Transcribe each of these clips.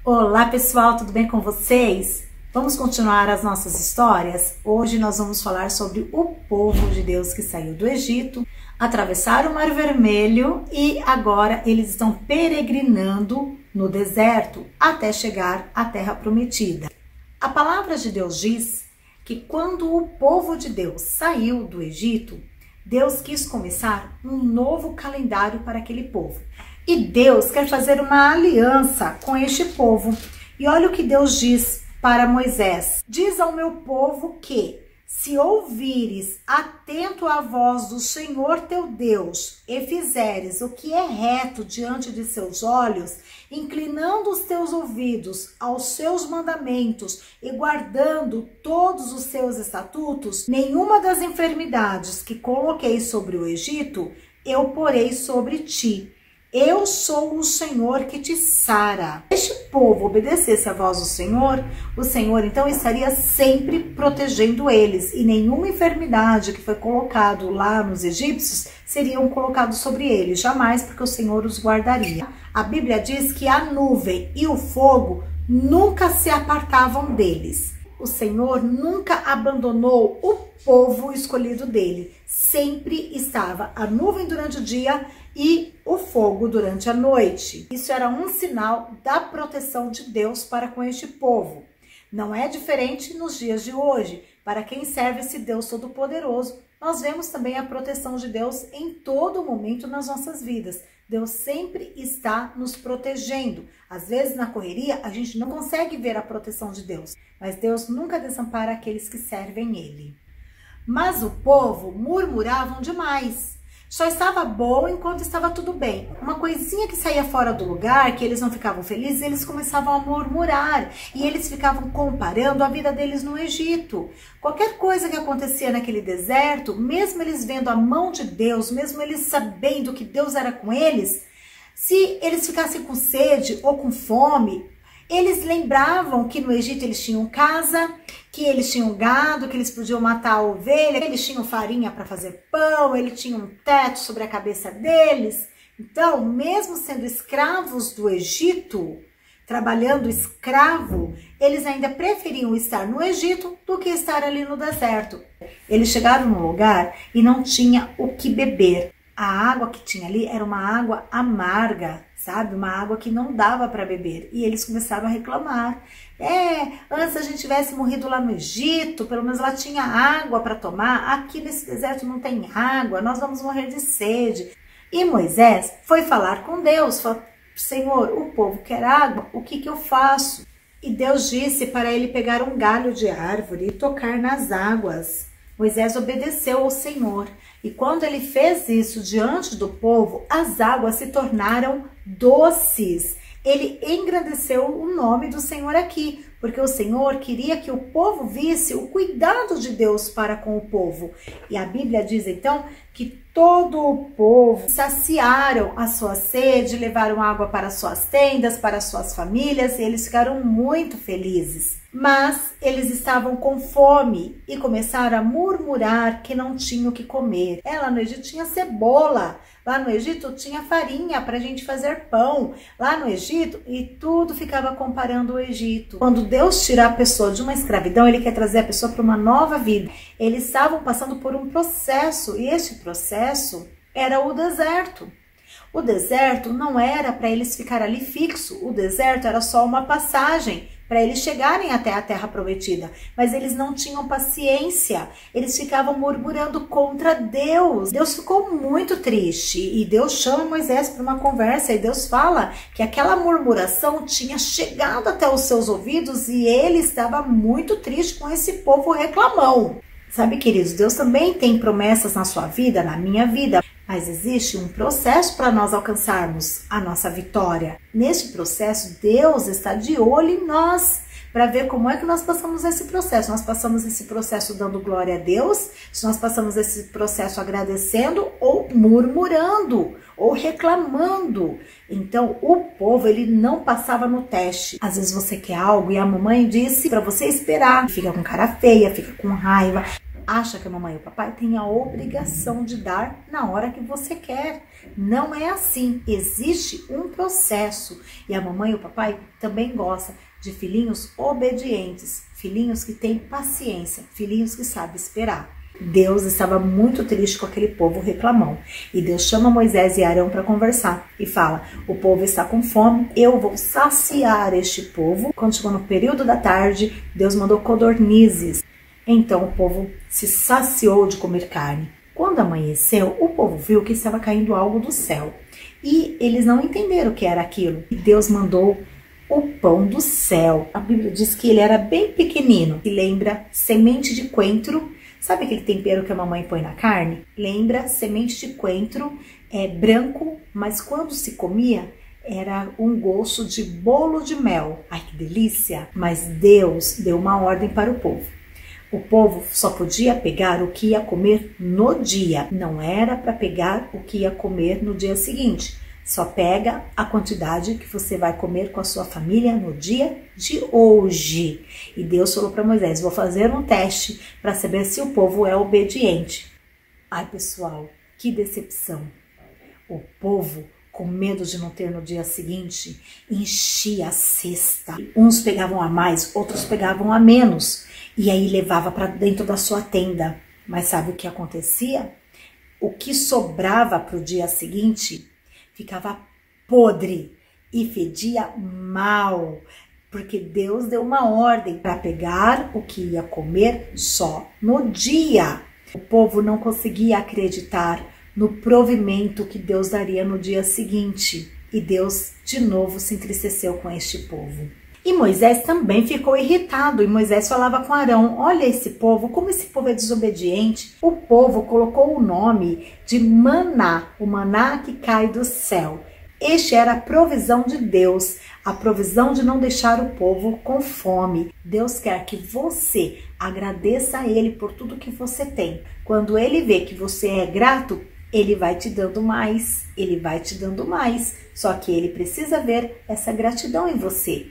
Olá pessoal, tudo bem com vocês? Vamos continuar as nossas histórias? Hoje nós vamos falar sobre o povo de Deus que saiu do Egito, atravessaram o Mar Vermelho e agora eles estão peregrinando no deserto até chegar à Terra Prometida. A palavra de Deus diz que quando o povo de Deus saiu do Egito, Deus quis começar um novo calendário para aquele povo. E Deus quer fazer uma aliança com este povo. E olha o que Deus diz para Moisés. Diz ao meu povo que, se ouvires atento à voz do Senhor teu Deus e fizeres o que é reto diante de seus olhos, inclinando os teus ouvidos aos seus mandamentos e guardando todos os seus estatutos, nenhuma das enfermidades que coloquei sobre o Egito, eu porei sobre ti. Eu sou o Senhor que te sara. Se este povo obedecesse à voz do Senhor, o Senhor então estaria sempre protegendo eles e nenhuma enfermidade que foi colocado lá nos egípcios seriam colocados sobre eles, jamais, porque o Senhor os guardaria. A Bíblia diz que a nuvem e o fogo nunca se apartavam deles. O Senhor nunca abandonou o povo escolhido dele. Sempre estava a nuvem durante o dia e o fogo durante a noite. Isso era um sinal da proteção de Deus para com este povo. Não é diferente nos dias de hoje. Para quem serve esse Deus Todo-Poderoso, nós vemos também a proteção de Deus em todo momento nas nossas vidas. Deus sempre está nos protegendo. Às vezes, na correria, a gente não consegue ver a proteção de Deus, mas Deus nunca desampara aqueles que servem Ele. Mas o povo murmuravam demais. Só estava bom enquanto estava tudo bem. Uma coisinha que saía fora do lugar, que eles não ficavam felizes, eles começavam a murmurar. E eles ficavam comparando a vida deles no Egito. Qualquer coisa que acontecia naquele deserto, mesmo eles vendo a mão de Deus, mesmo eles sabendo que Deus era com eles, se eles ficassem com sede ou com fome, eles lembravam que no Egito eles tinham casa, que eles tinham gado, que eles podiam matar a ovelha, eles tinham farinha para fazer pão, eles tinham um teto sobre a cabeça deles. Então, mesmo sendo escravos do Egito, trabalhando escravo, eles ainda preferiam estar no Egito do que estar ali no deserto. Eles chegaram num lugar e não tinha o que beber. A água que tinha ali era uma água amarga, sabe? Uma água que não dava para beber. E eles começaram a reclamar. Antes a gente tivesse morrido lá no Egito, pelo menos lá tinha água para tomar. Aqui nesse deserto não tem água, nós vamos morrer de sede. E Moisés foi falar com Deus, falou: Senhor, o povo quer água, o que eu faço? E Deus disse para ele pegar um galho de árvore e tocar nas águas. Moisés obedeceu ao Senhor. E quando ele fez isso diante do povo, as águas se tornaram doces. Ele engrandeceu o nome do Senhor aqui, porque o Senhor queria que o povo visse o cuidado de Deus para com o povo. E a Bíblia diz então que todo o povo saciaram a sua sede, levaram água para suas tendas, para suas famílias, e eles ficaram muito felizes. Mas eles estavam com fome e começaram a murmurar que não tinham o que comer. Lá no Egito tinha cebola, lá no Egito tinha farinha para a gente fazer pão, lá no Egito, e tudo ficava comparando o Egito. Quando Deus tira a pessoa de uma escravidão, Ele quer trazer a pessoa para uma nova vida. Eles estavam passando por um processo, e esse processo era o deserto. O deserto não era para eles ficarem ali fixo, o deserto era só uma passagem para eles chegarem até a Terra Prometida, mas eles não tinham paciência, eles ficavam murmurando contra Deus. Deus ficou muito triste e Deus chama Moisés para uma conversa e Deus fala que aquela murmuração tinha chegado até os seus ouvidos e ele estava muito triste com esse povo reclamão. Sabe, queridos, Deus também tem promessas na sua vida, na minha vida, mas existe um processo para nós alcançarmos a nossa vitória. Neste processo, Deus está de olho em nós para ver como é que nós passamos esse processo. Nós passamos esse processo dando glória a Deus, se nós passamos esse processo agradecendo ou murmurando ou reclamando. Então, o povo, ele não passava no teste. Às vezes você quer algo e a mamãe disse para você esperar, fica com cara feia, fica com raiva. acha que a mamãe e o papai têm a obrigação de dar na hora que você quer. Não é assim. Existe um processo. E a mamãe e o papai também gostam de filhinhos obedientes, filhinhos que têm paciência, filhinhos que sabem esperar. Deus estava muito triste com aquele povo reclamão. E Deus chama Moisés e Arão para conversar e fala: o povo está com fome, eu vou saciar este povo. Quando chegou no período da tarde, Deus mandou codornizes. Então o povo se saciou de comer carne. Quando amanheceu, o povo viu que estava caindo algo do céu. E eles não entenderam o que era aquilo. E Deus mandou o pão do céu. A Bíblia diz que ele era bem pequenino. E lembra semente de coentro. Sabe aquele tempero que a mamãe põe na carne? Lembra semente de coentro, branco, mas quando se comia, era um gosto de bolo de mel. Ai, que delícia! Mas Deus deu uma ordem para o povo. O povo só podia pegar o que ia comer no dia. Não era para pegar o que ia comer no dia seguinte. Só pega a quantidade que você vai comer com a sua família no dia de hoje. E Deus falou para Moisés: vou fazer um teste para saber se o povo é obediente. Ai, pessoal, que decepção. O povo, com medo de não ter no dia seguinte, enchia a cesta. Uns pegavam a mais, outros pegavam a menos. E aí levava para dentro da sua tenda. Mas sabe o que acontecia? O que sobrava para o dia seguinte ficava podre e fedia mal, porque Deus deu uma ordem para pegar o que ia comer só no dia. O povo não conseguia acreditar no provimento que Deus daria no dia seguinte, e Deus de novo se entristeceu com este povo. E Moisés também ficou irritado, e Moisés falava com Arão: olha esse povo, como esse povo é desobediente. O povo colocou o nome de maná, o maná que cai do céu. Este era a provisão de Deus, a provisão de não deixar o povo com fome. Deus quer que você agradeça a Ele por tudo que você tem. Quando Ele vê que você é grato, Ele vai te dando mais, Ele vai te dando mais. Só que Ele precisa ver essa gratidão em você.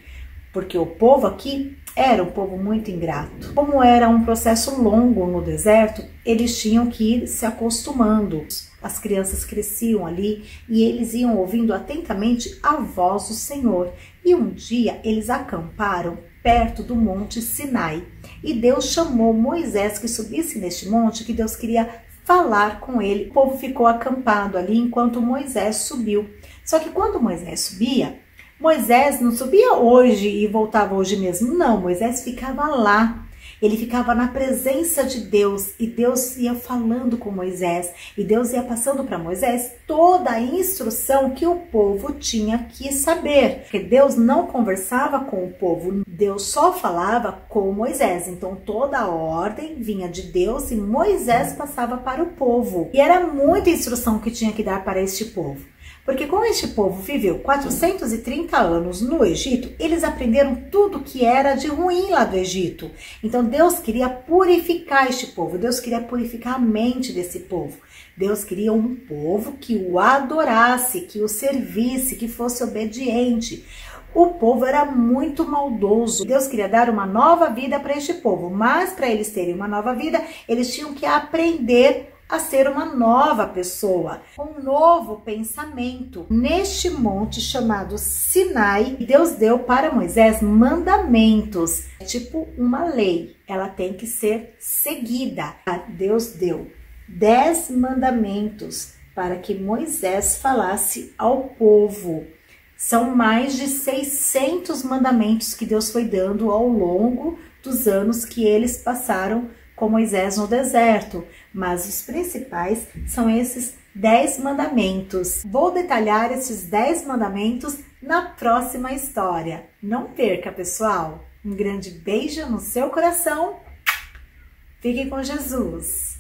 Porque o povo aqui era um povo muito ingrato. Como era um processo longo no deserto, eles tinham que ir se acostumando. As crianças cresciam ali e eles iam ouvindo atentamente a voz do Senhor. E um dia eles acamparam perto do monte Sinai. E Deus chamou Moisés que subisse neste monte, que Deus queria falar com ele. O povo ficou acampado ali enquanto Moisés subiu. Só que quando Moisés subia, Moisés não subia hoje e voltava hoje mesmo. Não, Moisés ficava lá. Ele ficava na presença de Deus e Deus ia falando com Moisés. E Deus ia passando para Moisés toda a instrução que o povo tinha que saber. Porque Deus não conversava com o povo, Deus só falava com Moisés. Então toda a ordem vinha de Deus e Moisés passava para o povo. E era muita instrução que tinha que dar para este povo. Porque como este povo viveu 430 anos no Egito, eles aprenderam tudo que era de ruim lá do Egito. Então Deus queria purificar este povo, Deus queria purificar a mente desse povo. Deus queria um povo que o adorasse, que o servisse, que fosse obediente. O povo era muito maldoso. Deus queria dar uma nova vida para este povo, mas para eles terem uma nova vida, eles tinham que aprender a ser uma nova pessoa, um novo pensamento. Neste monte chamado Sinai, Deus deu para Moisés mandamentos, tipo uma lei, ela tem que ser seguida. Deus deu 10 mandamentos para que Moisés falasse ao povo. São mais de 600 mandamentos que Deus foi dando ao longo dos anos que eles passaram com Moisés no deserto, mas os principais são esses 10 mandamentos. Vou detalhar esses 10 mandamentos na próxima história. Não perca, pessoal! Um grande beijo no seu coração. Fiquem com Jesus!